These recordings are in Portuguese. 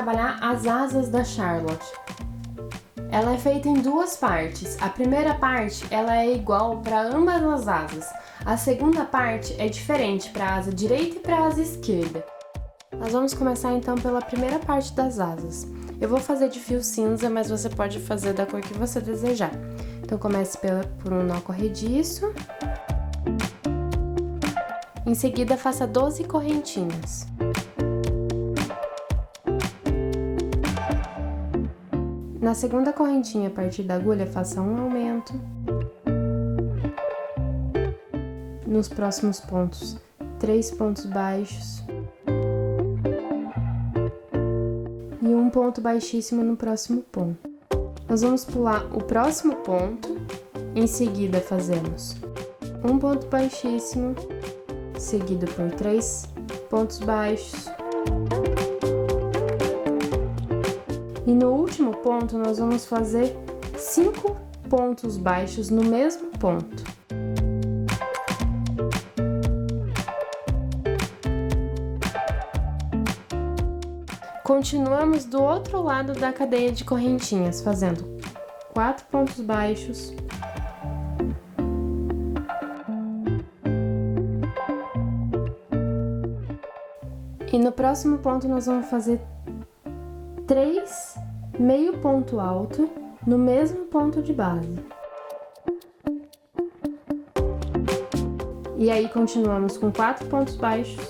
trabalhar as asas da Charlotte. Ela é feita em duas partes. A primeira parte ela é igual para ambas as asas. A segunda parte é diferente para a asa direita e para a asa esquerda. Nós vamos começar então pela primeira parte das asas. Eu vou fazer de fio cinza, mas você pode fazer da cor que você desejar. Então comece por um nó corrediço. Em seguida faça 12 correntinhas. Na segunda correntinha, a partir da agulha, faça um aumento. Nos próximos pontos, 3 pontos baixos. E um ponto baixíssimo no próximo ponto. Nós vamos pular o próximo ponto, em seguida fazemos um ponto baixíssimo, seguido por 3 pontos baixos. E no último ponto, nós vamos fazer 5 pontos baixos no mesmo ponto. Continuamos do outro lado da cadeia de correntinhas, fazendo 4 pontos baixos. E no próximo ponto, nós vamos fazer 3 meio ponto alto no mesmo ponto de base. E aí continuamos com 4 pontos baixos.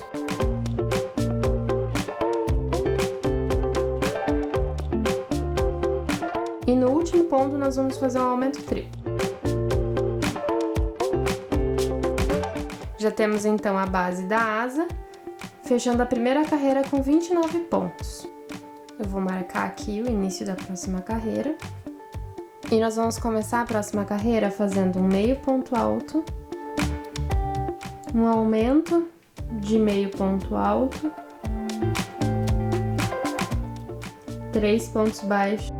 E no último ponto nós vamos fazer um aumento triplo. Já temos então a base da asa, fechando a primeira carreira com 29 pontos. Eu vou marcar aqui o início da próxima carreira. E nós vamos começar a próxima carreira fazendo um meio ponto alto, um aumento de meio ponto alto, 3 pontos baixos.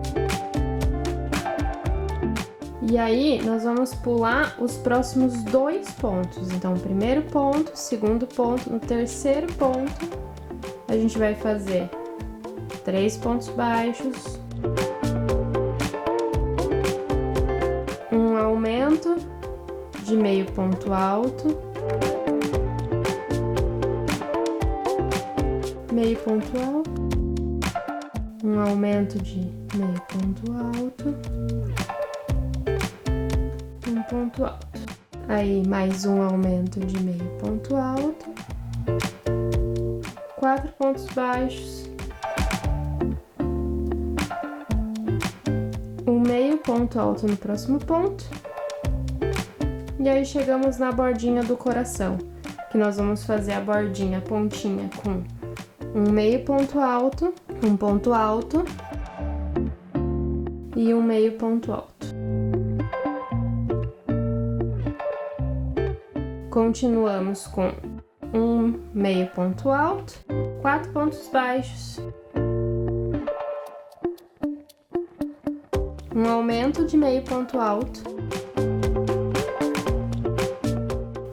E aí, nós vamos pular os próximos 2 pontos. Então, primeiro ponto, segundo ponto, no terceiro ponto, a gente vai fazer 3 pontos baixos, um aumento de meio ponto alto, meio ponto alto, um aumento de meio ponto alto, um ponto alto. Aí, mais um aumento de meio ponto alto, 4 pontos baixos, um meio ponto alto no próximo ponto. E aí chegamos na bordinha do coração, que nós vamos fazer a bordinha, a pontinha, com um meio ponto alto, um ponto alto e um meio ponto alto. Continuamos com um meio ponto alto, 4 pontos baixos, um aumento de meio ponto alto,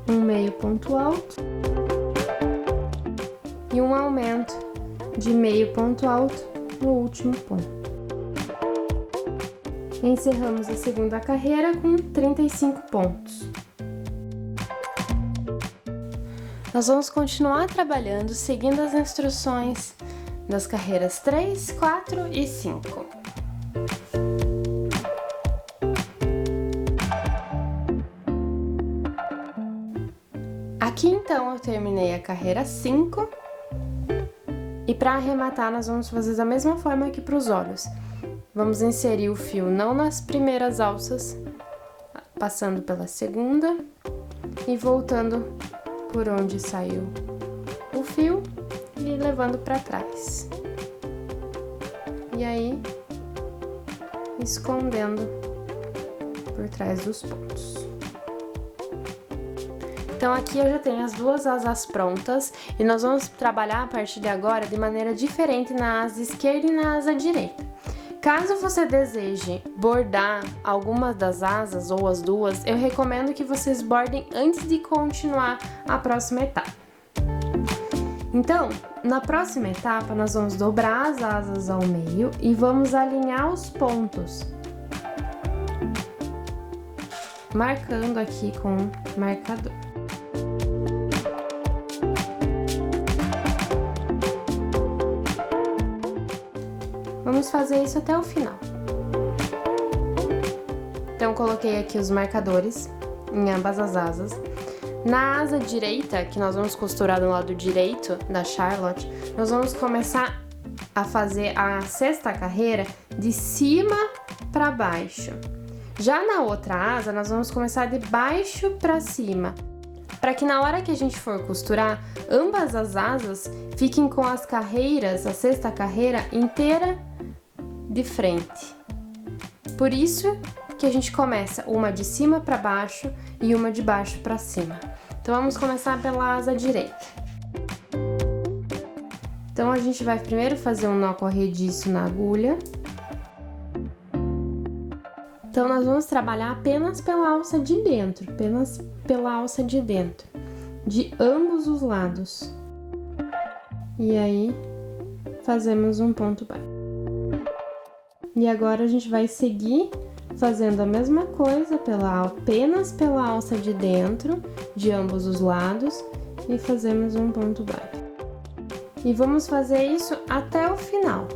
um meio ponto alto e um aumento de meio ponto alto no último ponto. Encerramos a segunda carreira com 35 pontos. Nós vamos continuar trabalhando seguindo as instruções das carreiras 3, 4 e 5. Aqui então eu terminei a carreira 5 e para arrematar nós vamos fazer da mesma forma que para os olhos. Vamos inserir o fio não nas primeiras alças, passando pela segunda e voltando por onde saiu o fio e levando para trás. E aí, escondendo por trás dos pontos. Então aqui eu já tenho as duas asas prontas e nós vamos trabalhar a partir de agora de maneira diferente na asa esquerda e na asa direita. Caso você deseje bordar algumas das asas ou as duas, eu recomendo que vocês bordem antes de continuar a próxima etapa. Então, na próxima etapa, nós vamos dobrar as asas ao meio e vamos alinhar os pontos, marcando aqui com marcador. Vamos fazer isso até o final. Então, coloquei aqui os marcadores em ambas as asas. Na asa direita, que nós vamos costurar do lado direito da Charlotte, nós vamos começar a fazer a sexta carreira de cima para baixo. Já na outra asa, nós vamos começar de baixo para cima, para que na hora que a gente for costurar, ambas as asas fiquem com as carreiras, a sexta carreira inteira de frente. Por isso que a gente começa uma de cima para baixo e uma de baixo para cima. Então vamos começar pela asa direita. Então a gente vai primeiro fazer um nó corrediço na agulha. Então nós vamos trabalhar apenas pela alça de dentro, apenas pela alça de dentro, de ambos os lados. E aí fazemos um ponto baixo. E agora a gente vai seguir fazendo a mesma coisa apenas pela alça de dentro, de ambos os lados, e fazemos um ponto baixo. E vamos fazer isso até o final.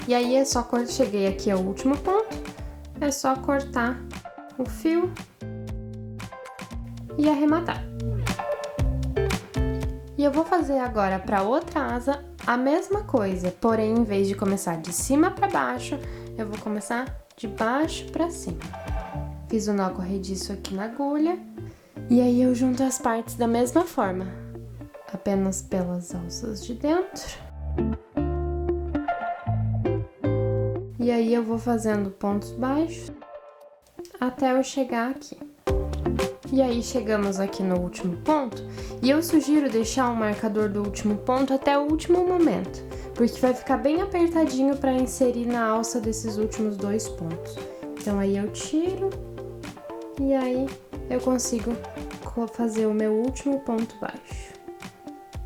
E aí é só quando cheguei aqui ao último ponto, é só cortar o fio e arrematar. E eu vou fazer agora para outra asa a mesma coisa, porém em vez de começar de cima para baixo, eu vou começar de baixo para cima. Fiz o nó corrediço aqui na agulha e aí eu junto as partes da mesma forma, apenas pelas alças de dentro. E aí eu vou fazendo pontos baixos até eu chegar aqui. E aí chegamos aqui no último ponto e eu sugiro deixar o marcador do último ponto até o último momento, porque vai ficar bem apertadinho para inserir na alça desses últimos dois pontos. Então aí eu tiro e aí eu consigo fazer o meu último ponto baixo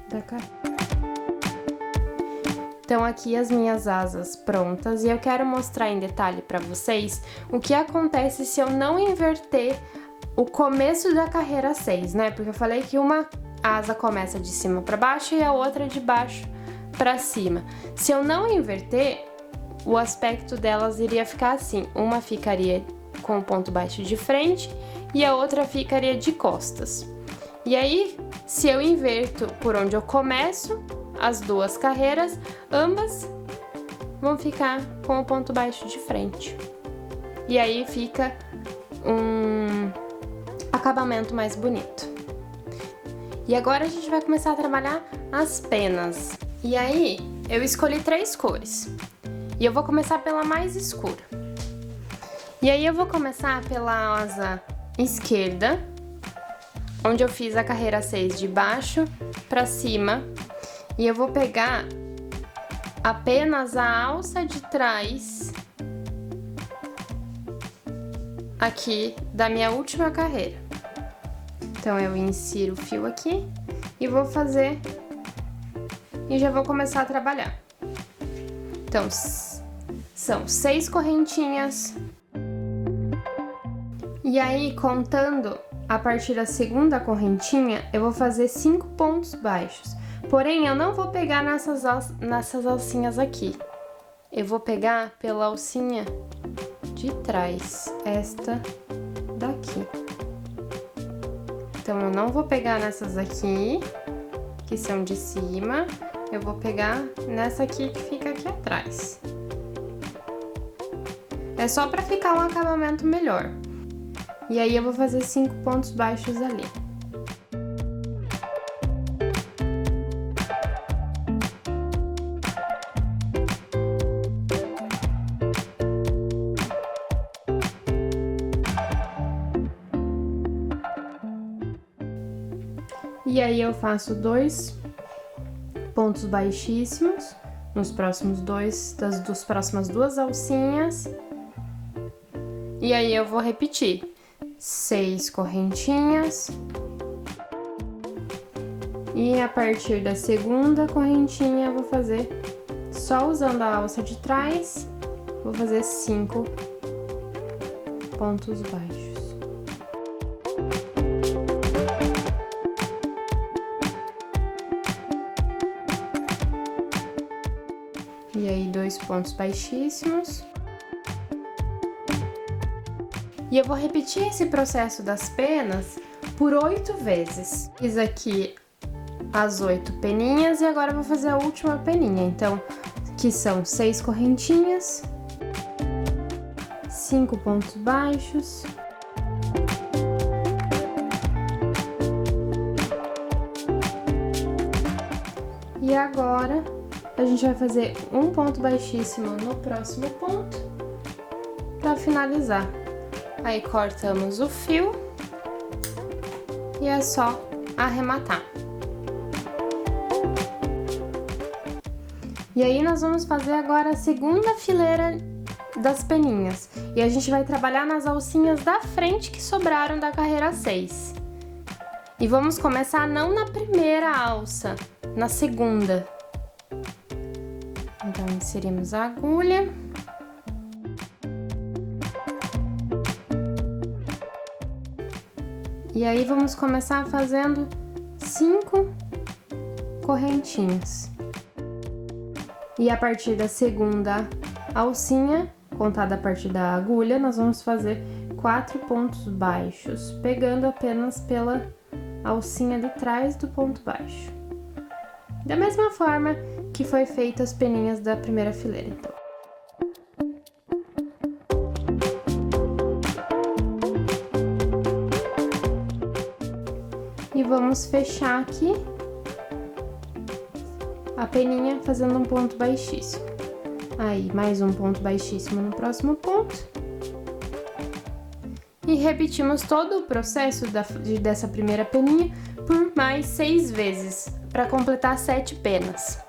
da carreira. Então aqui as minhas asas prontas e eu quero mostrar em detalhe para vocês o que acontece se eu não inverter o começo da carreira 6, né? Porque eu falei que uma asa começa de cima para baixo e a outra de baixo para cima. Se eu não inverter, o aspecto delas iria ficar assim. Uma ficaria com o ponto baixo de frente e a outra ficaria de costas. E aí, se eu inverto por onde eu começo, as duas carreiras, ambas vão ficar com o ponto baixo de frente. E aí fica um acabamento mais bonito. E agora a gente vai começar a trabalhar as penas. E aí, eu escolhi 3 cores. E eu vou começar pela mais escura. E aí eu vou começar pela asa esquerda, onde eu fiz a carreira 6 de baixo para cima. E eu vou pegar apenas a alça de trás aqui da minha última carreira. Então eu insiro o fio aqui e vou fazer e já vou começar a trabalhar. Então são 6 correntinhas. E aí, contando a partir da segunda correntinha, eu vou fazer 5 pontos baixos. Porém, eu não vou pegar nessas alcinhas aqui. Eu vou pegar pela alcinha de trás, esta daqui. Então, eu não vou pegar nessas aqui, que são de cima. Eu vou pegar nessa aqui que fica aqui atrás. É só para ficar um acabamento melhor. E aí, eu vou fazer 5 pontos baixos ali. E aí eu faço 2 pontos baixíssimos nos próximos das próximas 2 alcinhas. E aí eu vou repetir 6 correntinhas, E a partir da segunda correntinha, eu vou fazer só usando a alça de trás, vou fazer 5 pontos baixos. E aí, 2 pontos baixíssimos. E eu vou repetir esse processo das penas por 8 vezes. Fiz aqui as 8 peninhas e agora eu vou fazer a última peninha. Então, que são 6 correntinhas, 5 pontos baixos, e agora a gente vai fazer um ponto baixíssimo no próximo ponto para finalizar. Aí cortamos o fio e é só arrematar. E aí nós vamos fazer agora a segunda fileira das peninhas. E a gente vai trabalhar nas alcinhas da frente que sobraram da carreira 6. E vamos começar não na primeira alça, na segunda. Então, inserimos a agulha. E aí, vamos começar fazendo 5 correntinhas. E a partir da segunda alcinha, contada a partir da agulha, nós vamos fazer 4 pontos baixos, pegando apenas pela alcinha de trás do ponto baixo. Da mesma forma que foi feito as peninhas da primeira fileira, então. E vamos fechar aqui a peninha fazendo um ponto baixíssimo. Aí, mais um ponto baixíssimo no próximo ponto. E repetimos todo o processo dessa primeira peninha por mais 6 vezes, para completar 7 penas.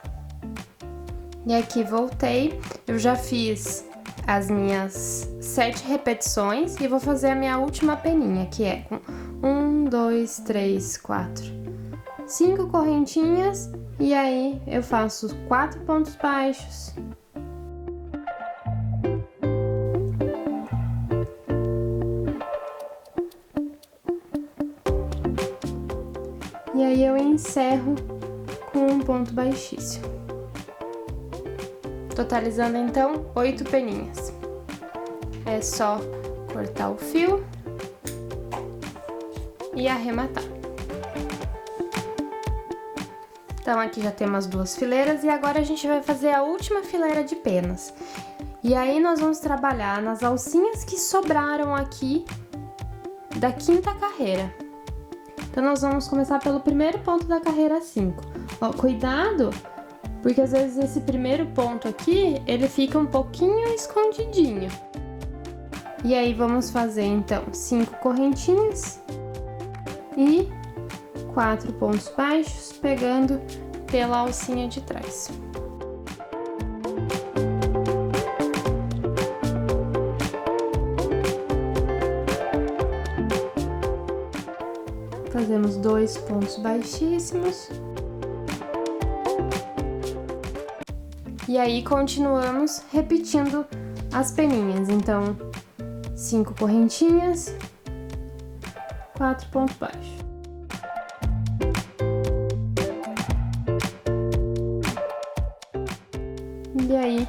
E aqui voltei, eu já fiz as minhas 7 repetições e vou fazer a minha última peninha, que é com 1, 2, 3, 4, 5 correntinhas, e aí eu faço 4 pontos baixos. E aí eu encerro com um ponto baixíssimo. Totalizando então 8 peninhas. É só cortar o fio e arrematar. Então aqui já temos as 2 fileiras e agora a gente vai fazer a última fileira de penas. E aí nós vamos trabalhar nas alcinhas que sobraram aqui da 5ª carreira. Então nós vamos começar pelo primeiro ponto da carreira 5. Ó, cuidado, porque às vezes esse primeiro ponto aqui, ele fica um pouquinho escondidinho. E aí vamos fazer então 5 correntinhas e 4 pontos baixos, pegando pela alcinha de trás. Fazemos 2 pontos baixíssimos. E aí continuamos repetindo as peninhas. Então, 5 correntinhas, 4 pontos baixos. E aí,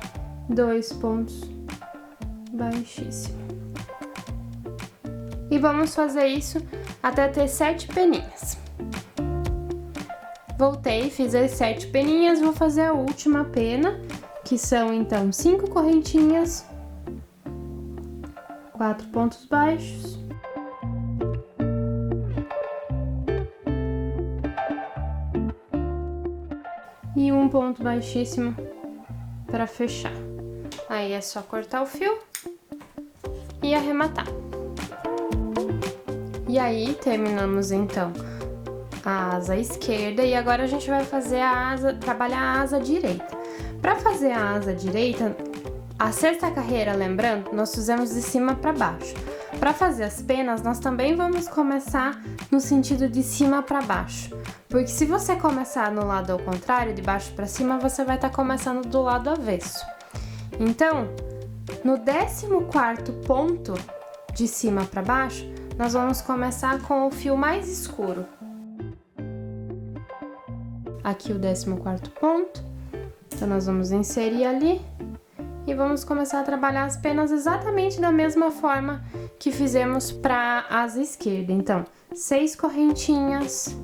2 pontos baixíssimos. E vamos fazer isso até ter 7 peninhas. Voltei, fiz as 7 peninhas, vou fazer a última pena, que são então 5 correntinhas, 4 pontos baixos. E um ponto baixíssimo para fechar. Aí é só cortar o fio e arrematar. E aí, terminamos então a asa esquerda e agora a gente vai fazer trabalhar a asa direita. Para fazer a asa direita, A sexta carreira, lembrando, nós fizemos de cima para baixo. Para fazer as penas, nós também vamos começar no sentido de cima para baixo. Porque se você começar no lado ao contrário, de baixo para cima, você vai estar começando do lado avesso. Então, no 14º ponto de cima para baixo, nós vamos começar com o fio mais escuro. Aqui o 14º ponto, então nós vamos inserir ali e vamos começar a trabalhar as penas exatamente da mesma forma que fizemos para a asa esquerda. Então, 6 correntinhas.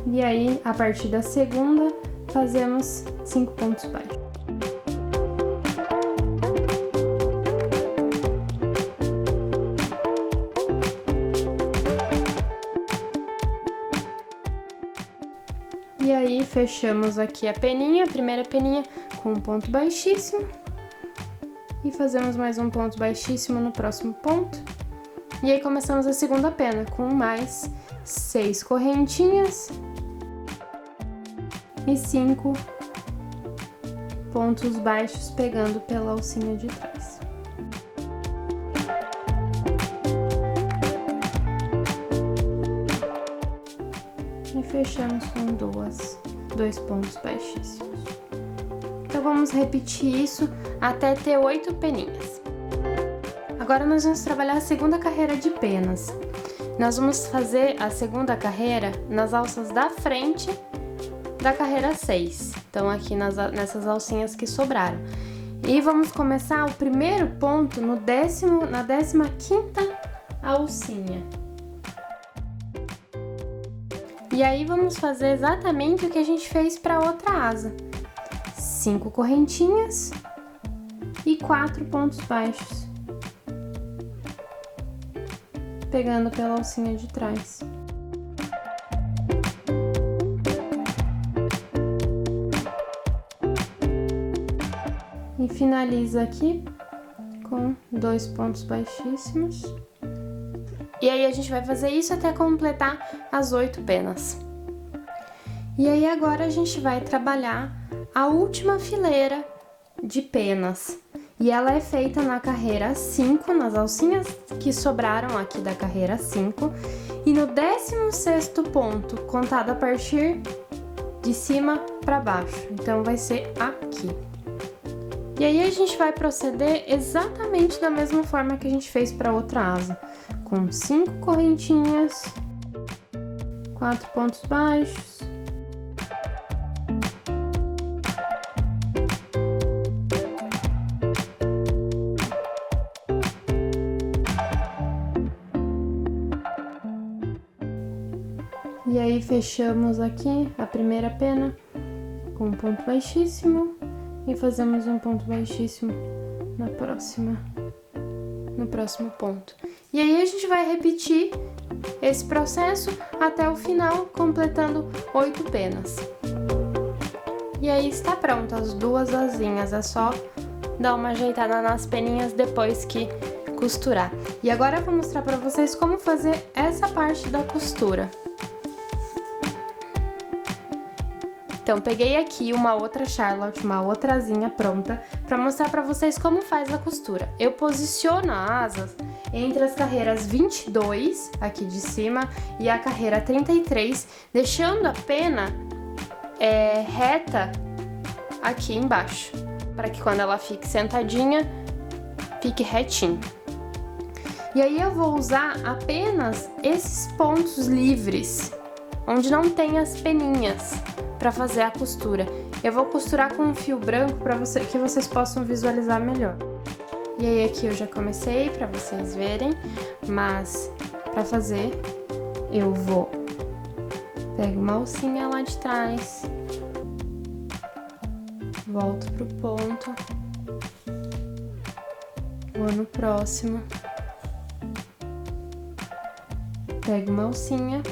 E aí, a partir da segunda, fazemos 5 pontos baixos. E aí, fechamos aqui a peninha, a primeira peninha, com um ponto baixíssimo. E fazemos mais um ponto baixíssimo no próximo ponto. E aí, começamos a segunda pena, com mais 6 correntinhas e 5 pontos baixos pegando pela alcinha de trás. E fechamos com dois pontos baixíssimos. Então, vamos repetir isso até ter 8 peninhas. Agora, nós vamos trabalhar a segunda carreira de penas. Nós vamos fazer a segunda carreira nas alças da frente da carreira 6. Então, aqui nessas alcinhas que sobraram. E vamos começar o primeiro ponto na 15ª alcinha. E aí, vamos fazer exatamente o que a gente fez para a outra asa. 5 correntinhas e 4 pontos baixos, pegando pela alcinha de trás. E finaliza aqui com 2 pontos baixíssimos. E aí, a gente vai fazer isso até completar as 8 penas. E aí, agora a gente vai trabalhar a última fileira de penas. E ela é feita na carreira 5, nas alcinhas que sobraram aqui da carreira 5. E no 16º ponto, contado a partir de cima para baixo. Então, vai ser aqui. E aí, a gente vai proceder exatamente da mesma forma que a gente fez para outra asa. Com 5 correntinhas, 4 pontos baixos, e aí fechamos aqui a primeira pena com um ponto baixíssimo e fazemos um ponto baixíssimo no próximo ponto. E aí, a gente vai repetir esse processo até o final, completando 8 penas. E aí, está pronto as 2 asinhas, é só dar uma ajeitada nas peninhas depois que costurar. E agora eu vou mostrar para vocês como fazer essa parte da costura. Então, peguei aqui uma outra Charlotte, uma outra asinha pronta, para mostrar para vocês como faz a costura. Eu posiciono a asa entre as carreiras 22, aqui de cima, e a carreira 33, deixando a pena reta aqui embaixo, para que quando ela fique sentadinha, fique retinho. E aí eu vou usar apenas esses pontos livres, onde não tem as peninhas, para fazer a costura. Eu vou costurar com um fio branco para que vocês possam visualizar melhor. E aí aqui eu já comecei para vocês verem, mas para fazer eu pego uma alcinha lá de trás, volto pro ponto, vou no próximo, pego uma alcinha,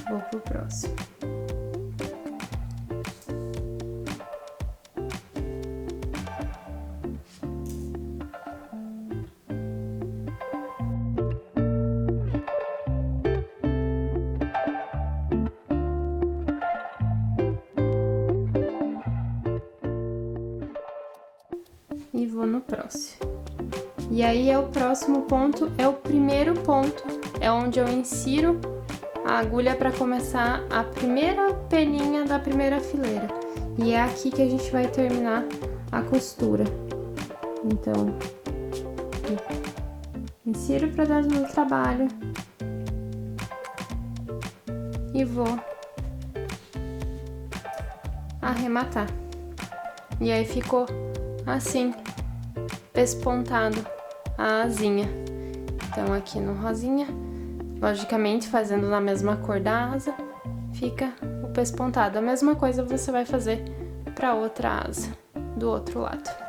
vou pro próximo. próximo. E aí o próximo ponto é o primeiro ponto, é onde eu insiro a agulha para começar a primeira peninha da primeira fileira. E é aqui que a gente vai terminar a costura. Então, insiro para dentro do trabalho e vou arrematar. E aí ficou assim, pespontado a asinha. Então aqui no rosinha, logicamente fazendo na mesma cor da asa, fica o pespontado. A mesma coisa você vai fazer para outra asa do outro lado.